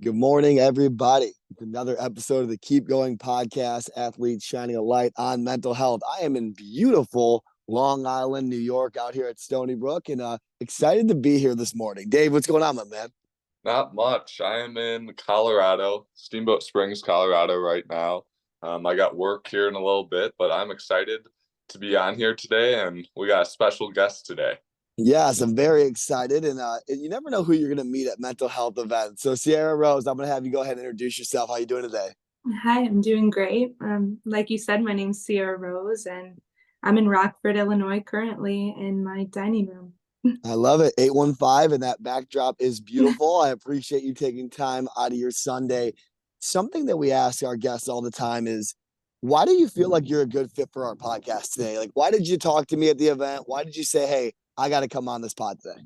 Good morning, everybody. Another episode of the Keep Going podcast, Athletes Shining a Light on Mental Health. I am in beautiful Long Island, New York, out here at Stony Brook, and excited to be here this morning. Dave, what's going on, my man? Not much. I am in Colorado, Steamboat Springs, Colorado right now. I got work here in a little bit, but I'm excited to be on here today, and we got a special guest today. Yes, I'm very excited, and you never know who you're going to meet at mental health events. So, Syerra Rose, I'm going to have you go ahead and introduce yourself. How you doing today? Hi, I'm doing great. Like you said, my name's Syerra Rose, and I'm in Rockford, Illinois, currently in my dining room. I love it. 815, and that backdrop is beautiful. I appreciate you taking time out of your Sunday. Something that we ask our guests all the time is, why do you feel like you're a good fit for our podcast today? Like, why did you talk to me at the event? Why did you say, hey, I got to come on this pod today?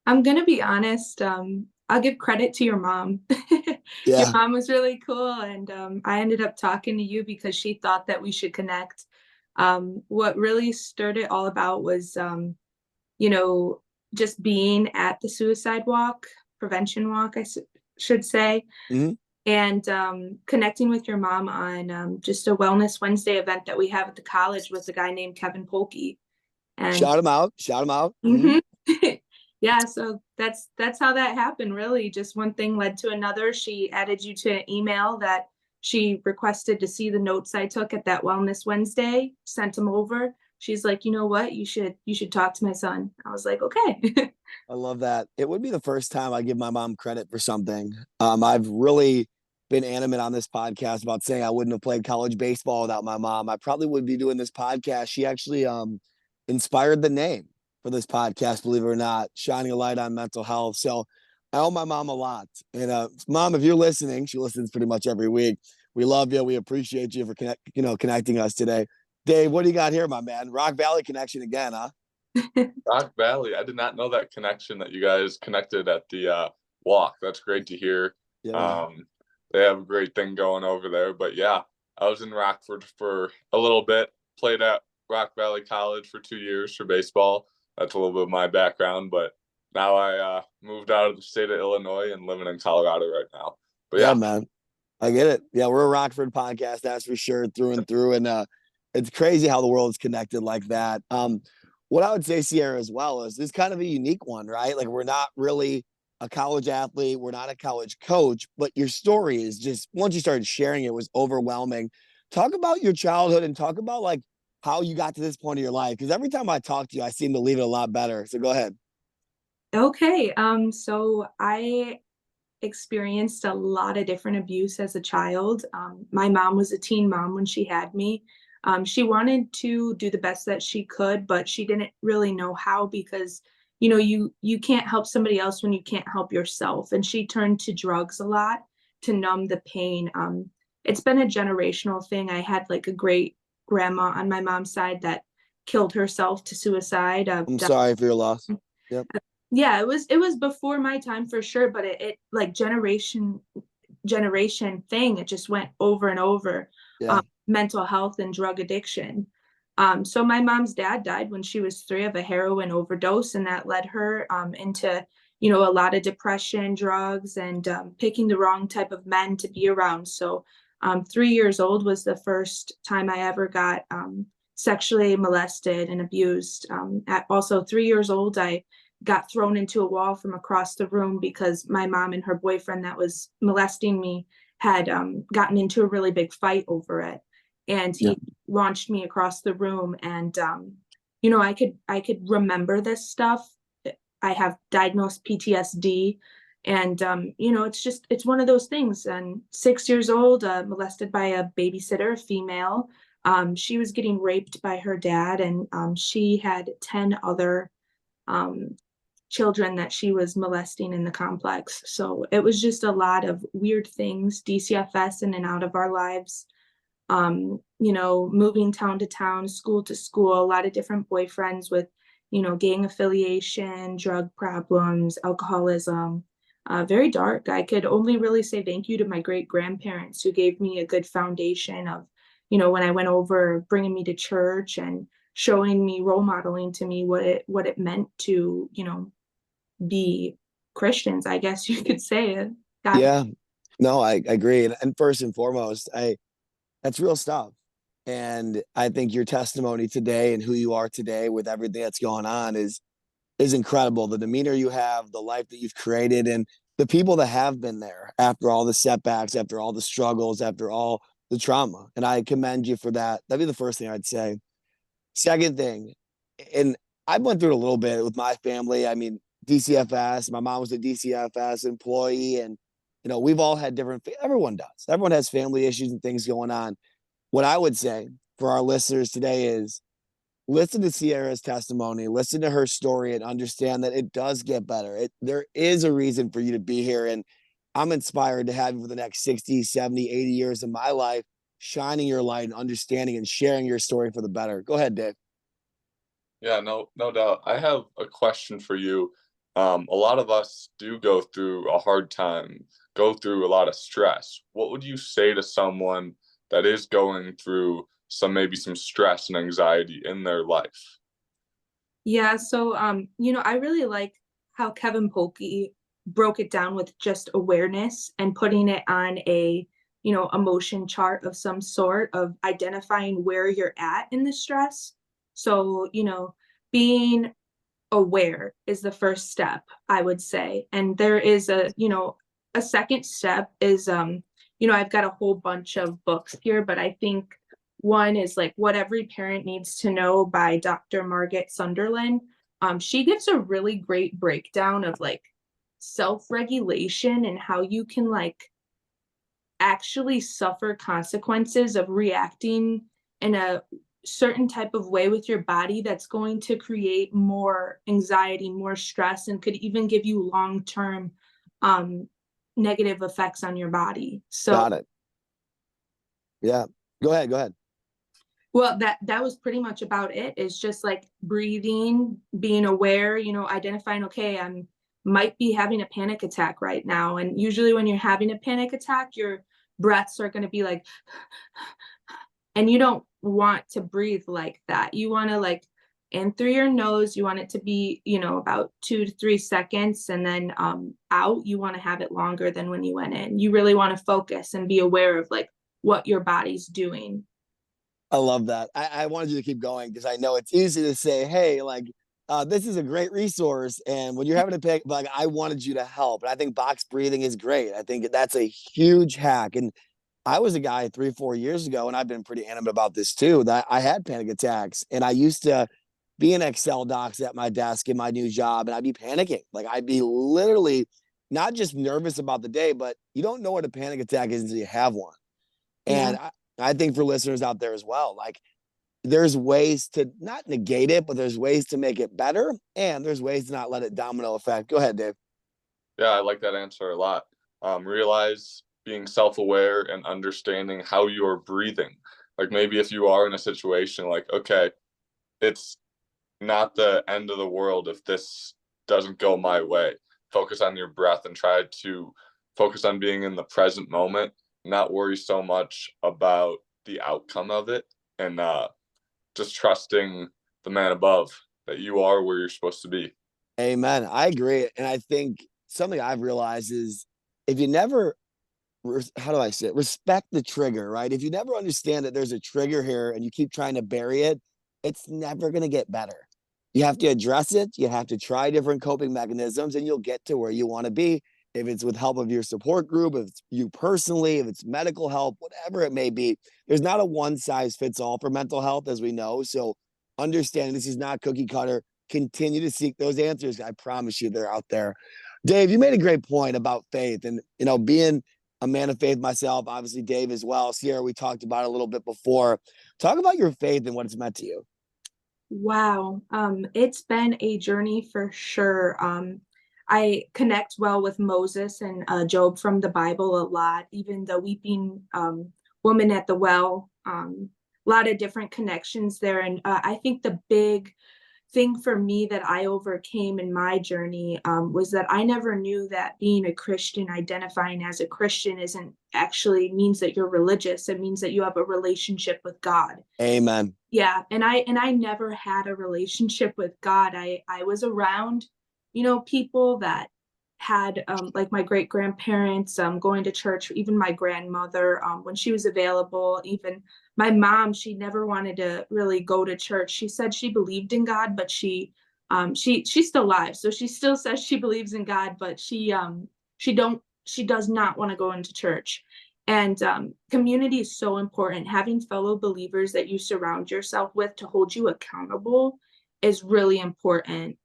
I'm gonna be honest. I'll give credit to your mom. Your Yeah. mom was really cool, and I ended up talking to you because she thought that we should connect. What really stirred it all about was, you know, just being at the suicide walk, prevention walk, should say. Mm-hmm. And connecting with your mom on just a Wellness Wednesday event that we have at the college with a guy named Kevin Polkey. And Shout him out. Shout him out. mm-hmm. Yeah, so that's how that happened, really. Just one thing led to another. She added you to an email that she requested to see the notes I took at that Wellness Wednesday, sent them over. She's like, you know what, you should talk to my son. I was like, okay. I love that. It would be the first time I give my mom credit for something. I've really been animate on this podcast about saying I wouldn't have played college baseball without my mom. I probably would be doing this podcast. She actually inspired the name for this podcast, believe it or not, shining a light on mental health. So I owe my mom a lot. And mom, if you're listening, she listens pretty much every week. We love you. We appreciate you for connecting us today. Dave, what do you got here, my man? Rock Valley connection again, huh? Rock Valley. I did not know that connection that you guys connected at the walk. That's great to hear. Yeah. They have a great thing going over there. But yeah, I was in Rockford for a little bit, played at Rock Valley College for 2 years for baseball. That's a little bit of my background, but now I moved out of the state of Illinois and living in Colorado right now. But Yeah, man. I get it. Yeah, we're a Rockford podcast, that's for sure, through and through. And it's crazy how the world is connected like that. What I would say, Syerra, as well, is this kind of a unique one, right? Like, we're not really a college athlete, we're not a college coach, but your story is just, once you started sharing it, was overwhelming. Talk about your childhood and talk about like how you got to this point of your life. Because every time I talk to you, I seem to leave it a lot better. So go ahead. Okay. So I experienced a lot of different abuse as a child. My mom was a teen mom when she had me. She wanted to do the best that she could, but she didn't really know how because, you can't help somebody else when you can't help yourself. And she turned to drugs a lot to numb the pain. It's been a generational thing. I had like a great grandma on my mom's side that killed herself to suicide. I'm sorry for your loss. Yep. Yeah, it was before my time for sure, but it like generation thing, it just went over and over. Yeah. Mental health and drug addiction. So my mom's dad died when she was 3 of a heroin overdose, and that led her into a lot of depression, drugs, and picking the wrong type of men to be around. So 3 years old was the first time I ever got sexually molested and abused. At also 3 years old, I got thrown into a wall from across the room because my mom and her boyfriend that was molesting me had gotten into a really big fight over it. And he launched me across the room. And, I could remember this stuff. I have diagnosed PTSD. And, it's one of those things. And 6 years old, molested by a babysitter, a female. She was getting raped by her dad, and she had 10 other children that she was molesting in the complex. So it was just a lot of weird things, DCFS in and out of our lives, moving town to town, school to school, a lot of different boyfriends with, gang affiliation, drug problems, alcoholism, very dark. I could only really say thank you to my great grandparents who gave me a good foundation of, when I went over, bringing me to church and showing me, role modeling to me what it meant to, be Christians, I guess you could say it. Got it. Yeah, no, I agree. And first and foremost, that's real stuff. And I think your testimony today and who you are today with everything that's going on is incredible. The demeanor you have, the life that you've created, and the people that have been there after all the setbacks, after all the struggles, after all the trauma. And I commend you for that. That'd be the first thing I'd say. Second thing, and I went through it a little bit with my family. I mean, DCFS, my mom was a DCFS employee, and we've all had different, everyone does. Everyone has family issues and things going on. What I would say for our listeners today is listen to Syerra's testimony, listen to her story, and understand that it does get better. There is a reason for you to be here. And I'm inspired to have you for the next 60, 70, 80 years of my life, shining your light and understanding and sharing your story for the better. Go ahead, Dave. Yeah, no doubt. I have a question for you. A lot of us do go through a hard time, go through a lot of stress. What would you say to someone that is going through maybe some stress and anxiety in their life? Yeah, so I really like how Kevin Polkey broke it down with just awareness and putting it on a, emotion chart of some sort of identifying where you're at in the stress. So, being aware is the first step, I would say. And there is a second step is I've got a whole bunch of books here, but I think one is like What Every Parent Needs to Know by Dr. Margaret Sunderland. She gives a really great breakdown of like self-regulation and how you can like actually suffer consequences of reacting in a certain type of way with your body that's going to create more anxiety, more stress, and could even give you long-term negative effects on your body. So Got it. Yeah. Go ahead. well, that was pretty much about it. It's just like breathing, being aware, identifying, okay, I'm might be having a panic attack right now. And usually when you're having a panic attack, your breaths are going to be like, and you don't want to breathe like that. You want to like in through your nose, you want it to be, about 2 to 3 seconds. And then out, you want to have it longer than when you went in. You really want to focus and be aware of like what your body's doing. I love that. I wanted you to keep going because I know it's easy to say, hey, like, this is a great resource. And when you're having to pick, like, I wanted you to help. And I think box breathing is great. I think that's a huge hack. And I was a guy 3, 4 years ago, and I've been pretty animate about this too, that I had panic attacks. And I used to be in Excel docs at my desk in my new job, and I'd be panicking. Like, I'd be literally not just nervous about the day, but you don't know what a panic attack is until you have one. And Yeah. I think for listeners out there as well, like there's ways to not negate it, but there's ways to make it better. And there's ways to not let it domino effect. Go ahead, Dave. Yeah, I like that answer a lot. Realize being self-aware and understanding how you're breathing. Like maybe if you are in a situation like, okay, it's not the end of the world if this doesn't go my way. Focus on your breath and try to focus on being in the present moment, not worry so much about the outcome of it, and just trusting the man above that you are where you're supposed to be. Amen. I agree. And I think something I've realized is if you never, how do I say it? Respect the trigger, right? If you never understand that there's a trigger here and you keep trying to bury it, it's never going to get better. You have to address it. You have to try different coping mechanisms and you'll get to where you want to be. If it's with help of your support group, if it's you personally, if it's medical help, whatever it may be, there's not a one size fits all for mental health, as we know. So understand this is not cookie cutter. Continue to seek those answers. I promise you they're out there. Dave, you made a great point about faith and, being a man of faith myself, obviously Dave as well. Syerra, we talked about it a little bit before. Talk about your faith and what it's meant to you. Wow. It's been a journey for sure. I connect well with Moses and Job from the Bible a lot, even the weeping woman at the well. A lot of different connections there. And I think the big thing for me that I overcame in my journey was that I never knew that being a Christian, identifying as a Christian, isn't actually means that you're religious. It means that you have a relationship with God. Amen. Yeah, and I never had a relationship with God. I was around, people that had like my great grandparents going to church, even my grandmother when she was available, even my mom. She never wanted to really go to church. She said she believed in God, but she's still alive, so she still says she believes in God, but she does not want to go into church. And community is so important. Having fellow believers that you surround yourself with to hold you accountable is really important.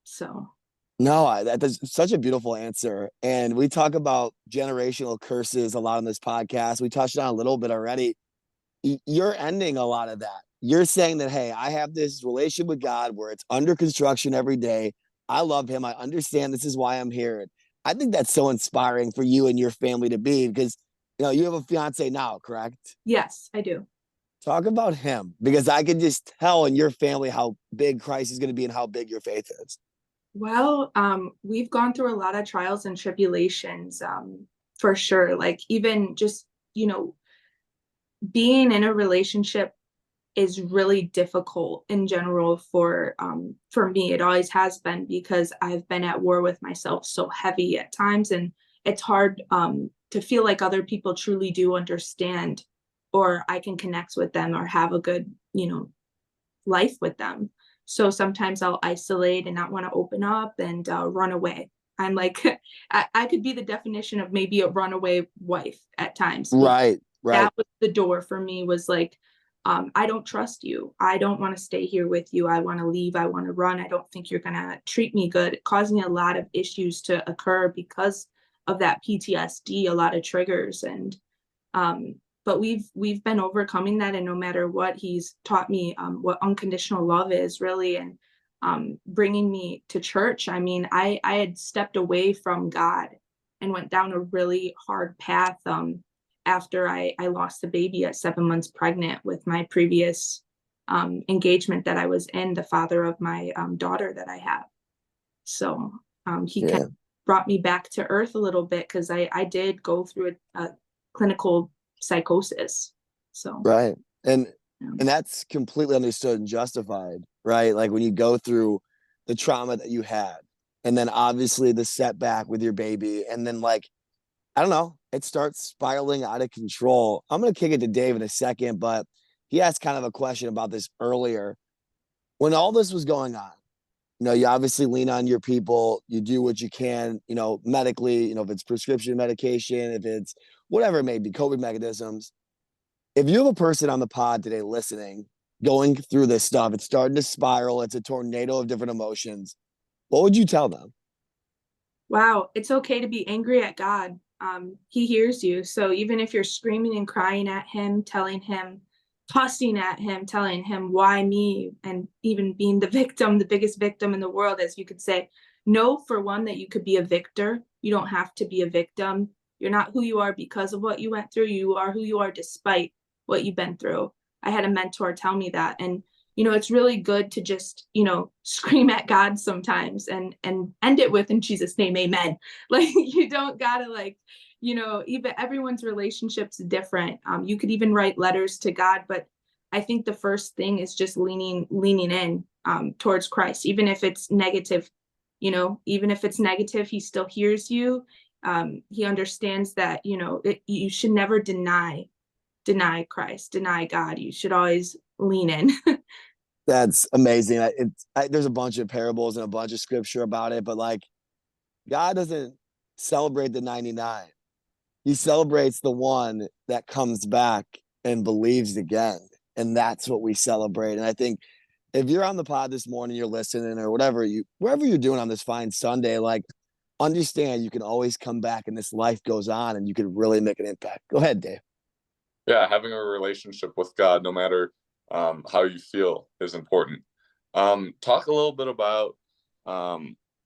So No, that's such a beautiful answer. And we talk about generational curses a lot on this podcast. We touched on a little bit already. You're ending a lot of that. You're saying that, hey, I have this relationship with God where it's under construction every day. I love him. I understand this is why I'm here. I think that's so inspiring for you and your family to be, because you have a fiance now, correct? yes, I do. Talk about him, because I can just tell in your family how big Christ is going to be and how big your faith is. Well, we've gone through a lot of trials and tribulations, for sure. Like even just, being in a relationship is really difficult in general for me. It always has been, because I've been at war with myself so heavy at times, and it's hard to feel like other people truly do understand, or I can connect with them or have a good, life with them. So sometimes I'll isolate and not want to open up and run away. I'm like, I could be the definition of maybe a runaway wife at times. Right, right. That was the door for me, was like, I don't trust you. I don't want to stay here with you. I want to leave. I want to run. I don't think you're going to treat me good, causing a lot of issues to occur because of that PTSD, a lot of triggers. And but we've been overcoming that, and no matter what, he's taught me what unconditional love is really, and bringing me to church. I mean, I had stepped away from God and went down a really hard path after I lost the baby at 7 months pregnant with my previous engagement that I was in, the father of my daughter that I have. So he kind of brought me back to earth a little bit, because I did go through a clinical psychosis. So right. And that's completely understood and justified, right? Like when you go through the trauma that you had, and then obviously the setback with your baby, and then like, I don't know, it starts spiraling out of control. I'm going to kick it to Dave in a second, but he asked kind of a question about this earlier. When all this was going on, you obviously lean on your people, you do what you can, medically, if it's prescription medication, if it's whatever it may be, coping mechanisms. If you have a person on the pod today listening, going through this stuff, it's starting to spiral, it's a tornado of different emotions, what would you tell them? Wow, it's okay to be angry at God. He hears you. So even if you're screaming and crying at him, telling him, tossing at him, telling him, why me? And even being the victim, the biggest victim in the world, as you could say, know for one that you could be a victor. You don't have to be a victim. You're not who you are because of what you went through. You are who you are despite what you've been through. I had a mentor tell me that. And it's really good to just, scream at God sometimes and end it with, in Jesus' name, amen. Like, you don't gotta even everyone's relationship's different. You could even write letters to God, but I think the first thing is just leaning in towards Christ, even if it's negative. Even if it's negative, he still hears you. He understands that, you should never deny Christ, deny God. You should always lean in. That's amazing. There's a bunch of parables and a bunch of scripture about it, but like, God doesn't celebrate the 99. He celebrates the one that comes back and believes again. And that's what we celebrate. And I think if you're on the pod this morning, you're listening, or whatever wherever you're doing on this fine Sunday, like, understand you can always come back and this life goes on and you can really make an impact. Go ahead, Dave. Yeah, having a relationship with God, no matter how you feel, is important. Talk a little bit about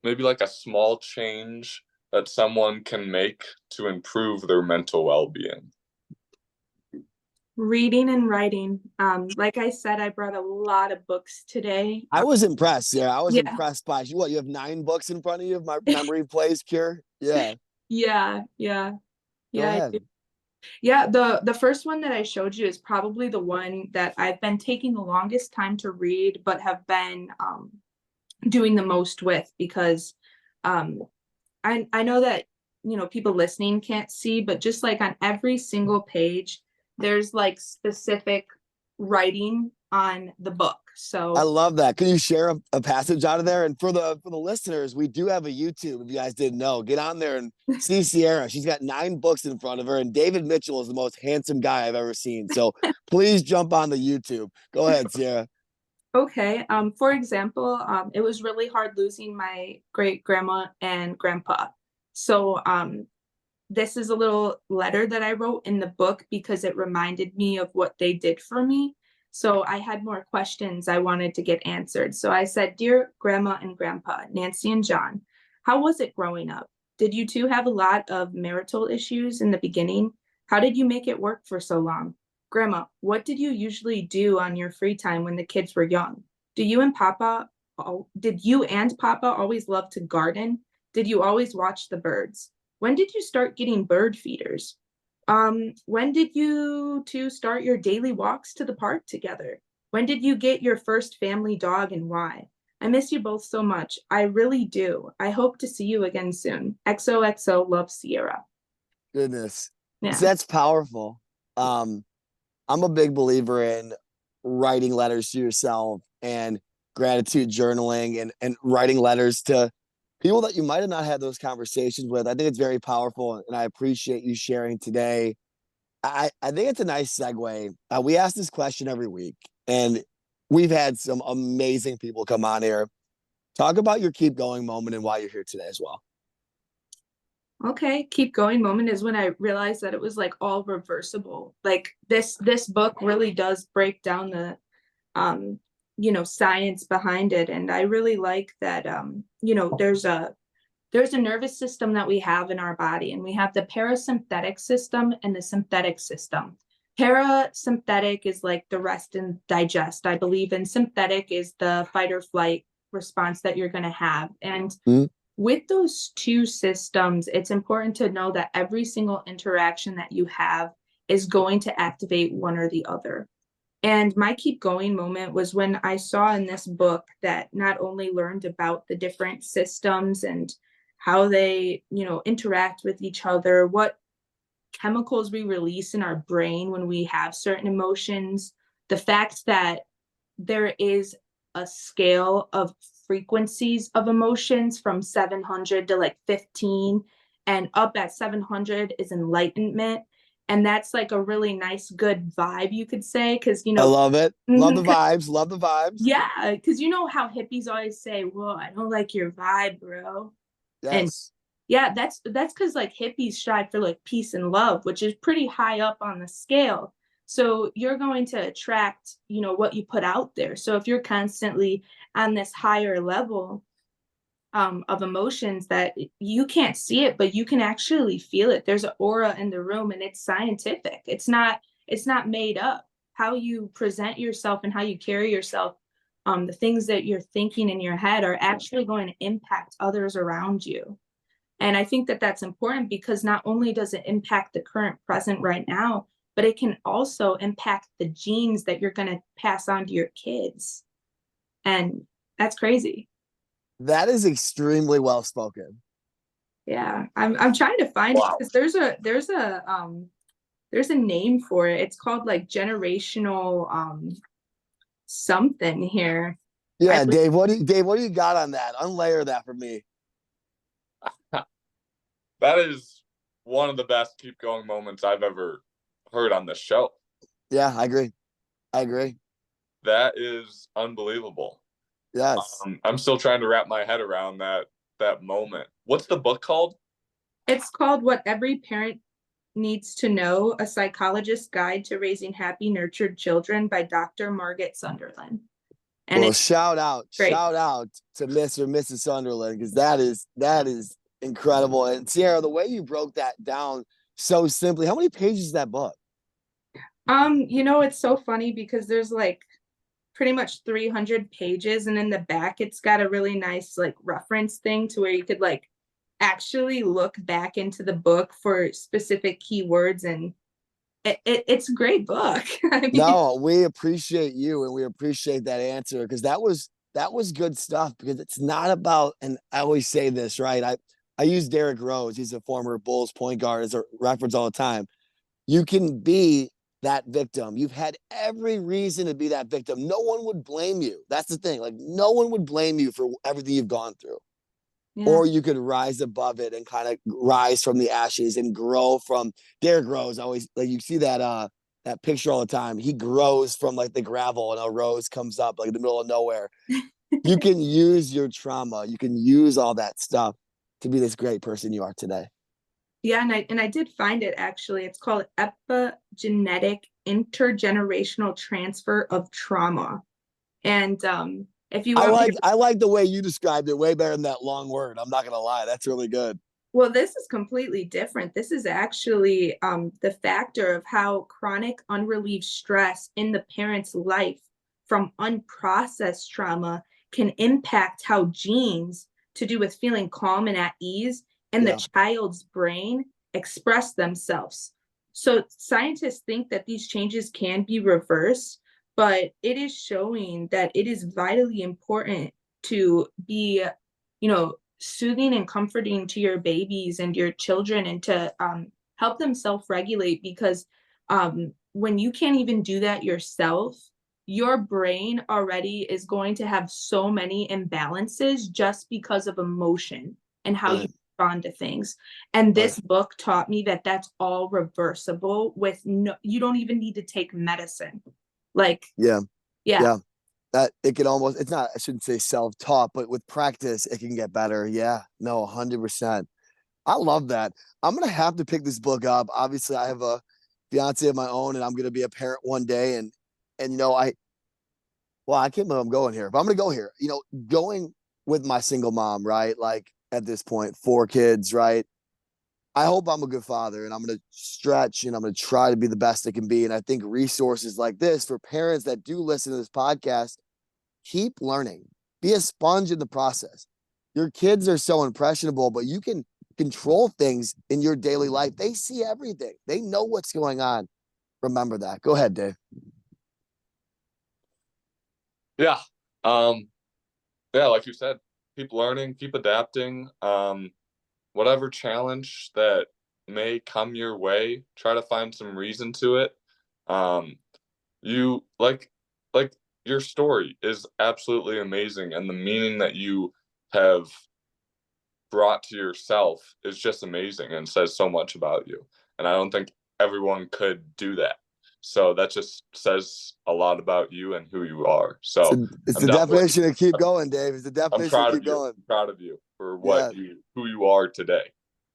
maybe like a small change that someone can make to improve their mental well-being. Reading and writing. Like I said, I brought a lot of books today. I was impressed. Yeah, I was impressed by you. What, you have 9 books in front of you? If my memory plays pure. Yeah. Yeah. Go ahead. Yeah, the first one that I showed you is probably the one that I've been taking the longest time to read, but have been doing the most with, because I know that, people listening can't see, but just like on every single page, there's like specific writing on the book. I So love that. Can you share a passage out of there? And for the listeners, we do have a YouTube. If you guys didn't know, get on there and see Syerra. She's got 9 books in front of her, and David Mitchell is the most handsome guy I've ever seen. So please jump on the YouTube. Go ahead, Syerra. okay. For example, it was really hard losing my great grandma and grandpa. So this is a little letter that I wrote in the book because it reminded me of what they did for me. So I had more questions I wanted to get answered. So I said, "Dear Grandma and Grandpa, Nancy and John, how was it growing up? Did you two have a lot of marital issues in the beginning? How did you make it work for so long? Grandma, what did you usually do on your free time when the kids were young? Did you and Papa always love to garden? Did you always watch the birds? When did you start getting bird feeders? When did you two start your daily walks to the park together? When did you get your first family dog and why? I miss you both so much. I really do. I hope to see you again soon. XOXO, love, Syerra." Goodness. Yeah. So that's powerful. I'm a big believer in writing letters to yourself and gratitude journaling and writing letters to people that you might have not had those conversations with. I think it's very powerful, and I appreciate you sharing today. I think it's a nice segue. We ask this question every week, and we've had some amazing people come on here. Talk about your keep going moment and why you're here today as well. Okay, keep going moment is when I realized that it was like all reversible. Like this book really does break down the science behind it. And I really like that there's a nervous system that we have in our body, and we have the parasympathetic system and the sympathetic system. Parasympathetic is like the rest and digest, I believe, and sympathetic is the fight or flight response that you're going to have. And with those two systems, it's important to know that every single interaction that you have is going to activate one or the other. And my keep going moment was when I saw in this book that not only learned about the different systems and how they, interact with each other, what chemicals we release in our brain when we have certain emotions, the fact that there is a scale of frequencies of emotions from 700 to like 15, and up at 700 is enlightenment. And that's like a really nice, good vibe, you could say, because, I love it. Love the vibes. Love the vibes. Yeah, because you know how hippies always say, "Well, I don't like your vibe, bro." Yes. And yeah, that's because like hippies strive for like peace and love, which is pretty high up on the scale. So you're going to attract, what you put out there. So if you're constantly on this higher level of emotions that you can't see it, but you can actually feel it. There's an aura in the room, and it's scientific. It's not made up. How you present yourself and how you carry yourself, the things that you're thinking in your head are actually going to impact others around you. And I think that that's important because not only does it impact the current present right now, but it can also impact the genes that you're going to pass on to your kids. And that's crazy. That is extremely well spoken. Yeah, I'm trying to find it because there's a name for it. It's called like generational something here. Yeah, Dave, what do you got on that? Unlayer that for me. That is one of the best keep going moments I've ever heard on this show. Yeah, I agree. That is unbelievable. Yes. I'm still trying to wrap my head around that moment. What's the book called? It's called What Every Parent Needs to Know, A Psychologist's Guide to Raising Happy, Nurtured Children by Dr. Margaret Sunderland. And well, shout out to Mr. and Mrs. Sunderland, because that is incredible. And Syerra, the way you broke that down so simply, how many pages is that book? It's so funny because there's like pretty much 300 pages, and in the back it's got a really nice like reference thing to where you could like actually look back into the book for specific keywords, and it's a great book. I mean, no, we appreciate you, and we appreciate that answer, because that was good stuff, because it's not about, and I always say this, right? I use Derrick Rose. He's a former Bulls point guard as a reference all the time. You can be that victim. You've had every reason to be that victim. No one would blame you. That's the thing. Like, no one would blame you for everything you've gone through. Yeah. Or you could rise above it and kind of rise from the ashes and grow from Derrick Rose. Always, like, you see that picture all the time. He grows from like the gravel and a rose comes up like in the middle of nowhere. You can use your trauma. You can use all that stuff to be this great person you are today. Yeah, and I did find it actually. It's called epigenetic intergenerational transfer of trauma. And if you want I like the way you described it way better than that long word. I'm not gonna lie, that's really good. well, this is completely different. This is actually the factor of how chronic unrelieved stress in the parent's life from unprocessed trauma can impact how genes to do with feeling calm and at ease and the child's brain express themselves. So scientists think that these changes can be reversed, but it is showing that it is vitally important to be, soothing and comforting to your babies and your children, and to help them self-regulate, because when you can't even do that yourself, your brain already is going to have so many imbalances just because of emotion and how you respond to things. And this book taught me that that's all reversible with you don't even need to take medicine. Like, yeah. That it can almost, it's not, I shouldn't say self-taught, but with practice, it can get better. Yeah, no, 100%. I love that. I'm going to have to pick this book up. Obviously, I have a fiance of my own, and I'm going to be a parent one day. And I can't believe I'm going here, but I'm going to go here, going with my single mom, right? Like, at this point, 4 kids, right? I hope I'm a good father, and I'm going to stretch, and I'm going to try to be the best I can be. And I think resources like this for parents that do listen to this podcast, keep learning, be a sponge in the process. Your kids are so impressionable, but you can control things in your daily life. They see everything. They know what's going on. Remember that. Go ahead, Dave. Yeah. Like you said, keep learning, keep adapting. Whatever challenge that may come your way, try to find some reason to it. You like your story is absolutely amazing, and the meaning that you have brought to yourself is just amazing and says so much about you. And I don't think everyone could do that. So that just says a lot about you and who you are. So it's the definition of keep going, Dave. It's the definition of keep going. I'm proud of you for who you are today.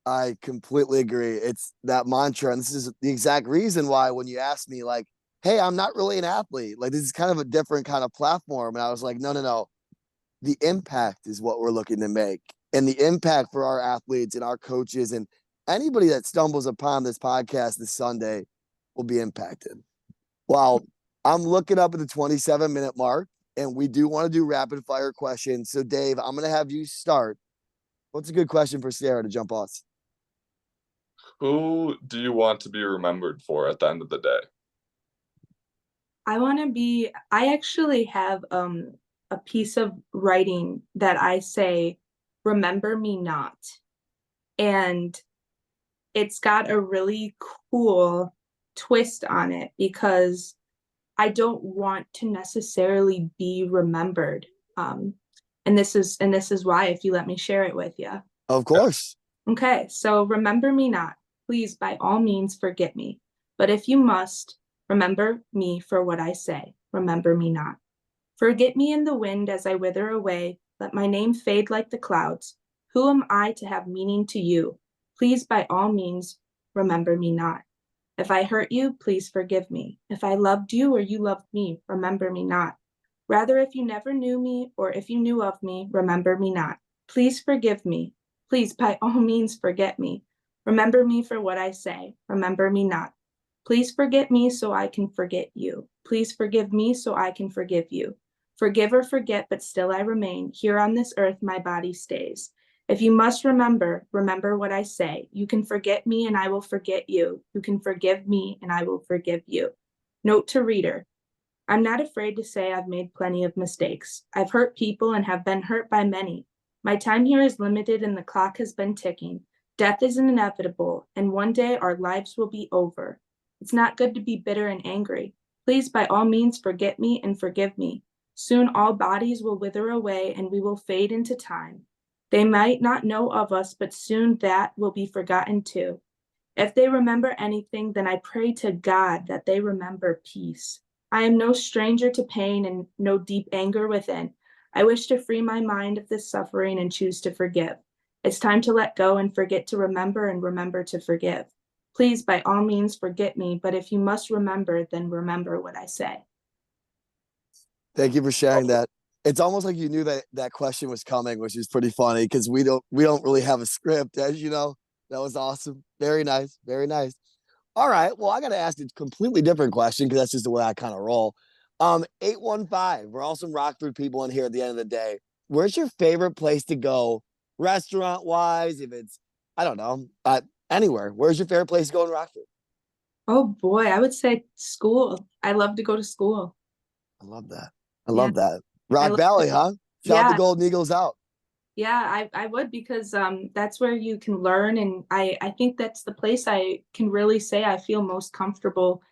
I completely agree. It's that mantra. And this is the exact reason why when you asked me, like, hey, I'm not really an athlete, like, this is kind of a different kind of platform. And I was like, no. The impact is what we're looking to make. And the impact for our athletes and our coaches and anybody that stumbles upon this podcast this Sunday will be impacted. Well, I'm looking up at the 27-minute mark, and we do want to do rapid fire questions. So, Dave, I'm going to have you start. What's a good question for Syerra to jump off? Who do you want to be remembered for at the end of the day? I actually have a piece of writing that I say, remember me not. And it's got a really cool twist on it, because I don't want to necessarily be remembered. And this is why, if you let me share it with you. Of course. Okay, so remember me not. Please, by all means, forget me. But if you must, remember me for what I say. Remember me not. Forget me in the wind as I wither away. Let my name fade like the clouds. Who am I to have meaning to you? Please, by all means, remember me not. If I hurt you, please forgive me. If I loved you or you loved me, remember me not. Rather, if you never knew me or if you knew of me, remember me not. Please forgive me. Please, by all means, forget me. Remember me for what I say. Remember me not. Please forget me so I can forget you. Please forgive me so I can forgive you. Forgive or forget, but still I remain. Here on this earth my body stays. If you must remember, remember what I say. You can forget me and I will forget you. You can forgive me and I will forgive you. Note to reader. I'm not afraid to say I've made plenty of mistakes. I've hurt people and have been hurt by many. My time here is limited and the clock has been ticking. Death is inevitable, and one day our lives will be over. It's not good to be bitter and angry. Please, by all means, forget me and forgive me. Soon all bodies will wither away and we will fade into time. They might not know of us, but soon that will be forgotten too. If they remember anything, then I pray to God that they remember peace. I am no stranger to pain and no deep anger within. I wish to free my mind of this suffering and choose to forgive. It's time to let go and forget to remember and remember to forgive. Please, by all means, forget me, but if you must remember, then remember what I say. Thank you for sharing that. It's almost like you knew that that question was coming, which is pretty funny because we don't really have a script, as you know. That was awesome. Very nice. Very nice. All right. Well, I got to ask a completely different question because that's just the way I kind of roll. 815. We're all some Rockford people in here at the end of the day. Where's your favorite place to go, restaurant wise? If it's, I don't know, anywhere. Where's your favorite place to go in Rockford? Oh boy, I would say school. I love to go to school. I love that. I Yeah, love that. I Rock love Valley, it. huh? Shout the Yeah, Golden Eagles out. yeah, I would because that's where you can learn, and I think that's the place I can really say I feel most comfortable,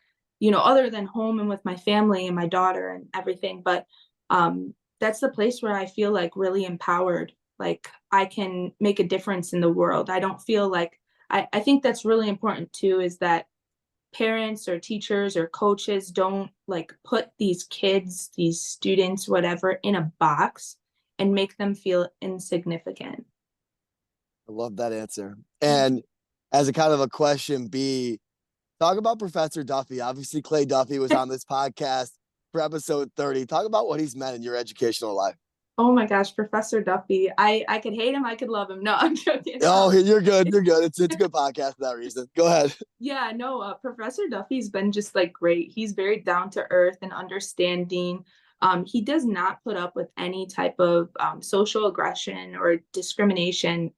other than home and with my family and my daughter and everything. But that's the place where I feel like really empowered, like I can make a difference in the world. I don't feel like I think that's really important too, is that parents or teachers or coaches don't like put these kids, these students, whatever, in a box and make them feel insignificant. I love that answer. And as a kind of a question B, talk about Professor Duffy. Obviously, Clay Duffy was on this podcast for episode 30. Talk about what he's meant in your educational life. Oh my gosh, Professor Duffy. I could hate him, I could love him. No, I'm joking. Oh, you're good. You're good. It's a good podcast for that reason. Go ahead. Yeah, no, Professor Duffy's been just like great. He's very down to earth and understanding. He does not put up with any type of social aggression or discrimination.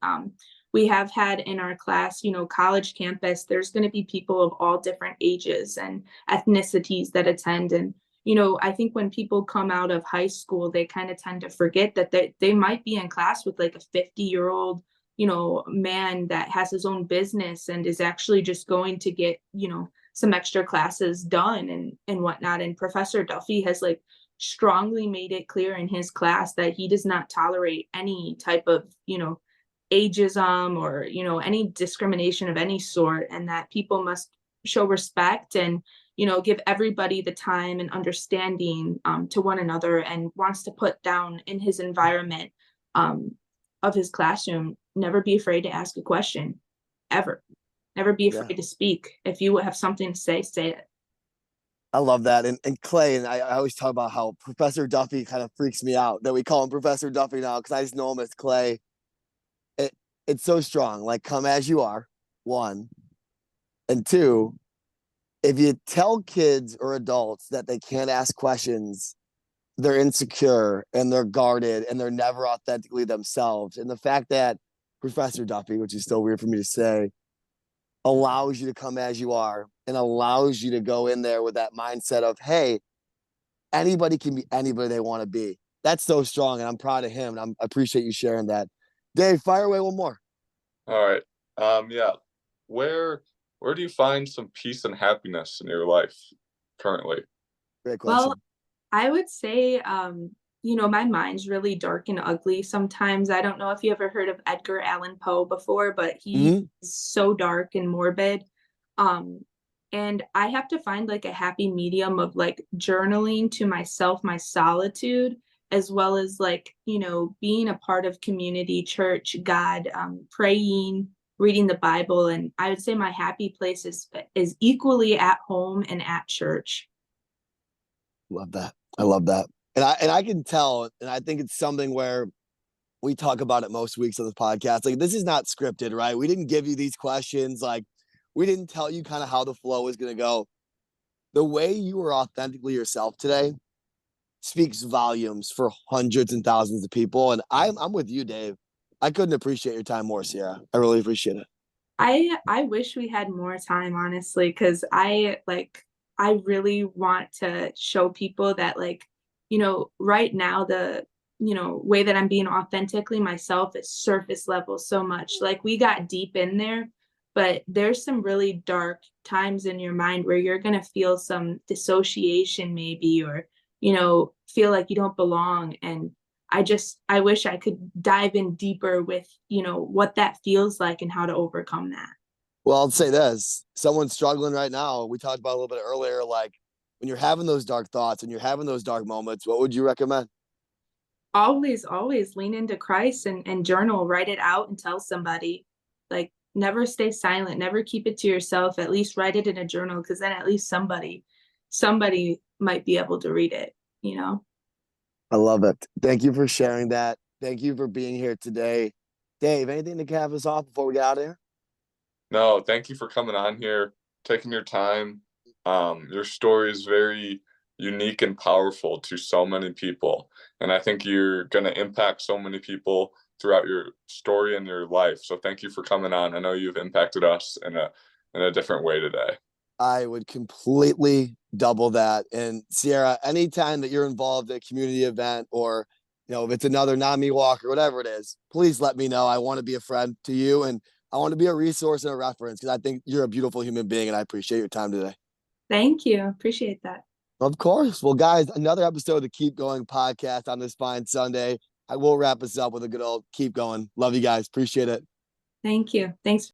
We have had in our class, college campus, there's going to be people of all different ages and ethnicities that attend. And, I think when people come out of high school, they kind of tend to forget that they might be in class with like a 50-year-old man that has his own business and is actually just going to get, some extra classes done and whatnot. And Professor Duffy has like strongly made it clear in his class that he does not tolerate any type of, ageism or, any discrimination of any sort, and that people must show respect and, give everybody the time and understanding to one another, and wants to put down in his environment of his classroom, never be afraid to ask a question, ever. Never be Yeah. afraid to speak. If you have something to say it. I love that. And Clay, and I always talk about how Professor Duffy kind of freaks me out that we call him Professor Duffy now because I just know him as Clay. It's so strong. Like, come as you are, one. And two, if you tell kids or adults that they can't ask questions, they're insecure and they're guarded and they're never authentically themselves. And the fact that Professor Duffy, which is still weird for me to say, allows you to come as you are and allows you to go in there with that mindset of, hey, anybody can be anybody they want to be. That's so strong. And I'm proud of him. And I appreciate you sharing that. Dave, fire away one more. All right. Yeah. Where do you find some peace and happiness in your life currently? Great question. Well, I would say, my mind's really dark and ugly sometimes. I don't know if you ever heard of Edgar Allan Poe before, but he is so dark and morbid. And I have to find like a happy medium of like journaling to myself, my solitude, as well as like, being a part of community, church, God, praying, reading the Bible. And I would say my happy place is equally at home and at church. Love that. I love that. And I can tell, and I think it's something where we talk about it most weeks on this podcast. Like, this is not scripted, right? We didn't give you these questions. Like, we didn't tell you kind of how the flow is going to go. The way you were authentically yourself today speaks volumes for hundreds and thousands of people. And I'm with you, Dave. I couldn't appreciate your time more, Syerra. I really appreciate it. I wish we had more time, honestly, because I really want to show people that, like, right now way that I'm being authentically myself is surface level so much. Like, we got deep in there, but there's some really dark times in your mind where you're going to feel some dissociation maybe, or, feel like you don't belong. And I wish I could dive in deeper with, what that feels like and how to overcome that. Well, I'll say this, someone struggling right now, we talked about a little bit earlier, like when you're having those dark thoughts and you're having those dark moments, what would you recommend? Always lean into Christ and journal, write it out and tell somebody. Like, never stay silent, never keep it to yourself. At least write it in a journal, because then at least somebody might be able to read it. I love it. Thank you for sharing that. Thank you for being here today. Dave, anything to cap us off before we get out of here? No, thank you for coming on here, taking your time. Your story is very unique and powerful to so many people. And I think you're going to impact so many people throughout your story and your life. So thank you for coming on. I know you've impacted us in a different way today. I would completely double that. And Syerra, anytime that you're involved in a community event, or, if it's another NAMI walk or whatever it is, please let me know. I want to be a friend to you, and I want to be a resource and a reference, because I think you're a beautiful human being, and I appreciate your time today. Thank you. Appreciate that. Of course. Well, guys, another episode of the Keep Going podcast on this fine Sunday. I will wrap us up with a good old keep going. Love you guys. Appreciate it. Thank you. Thanks.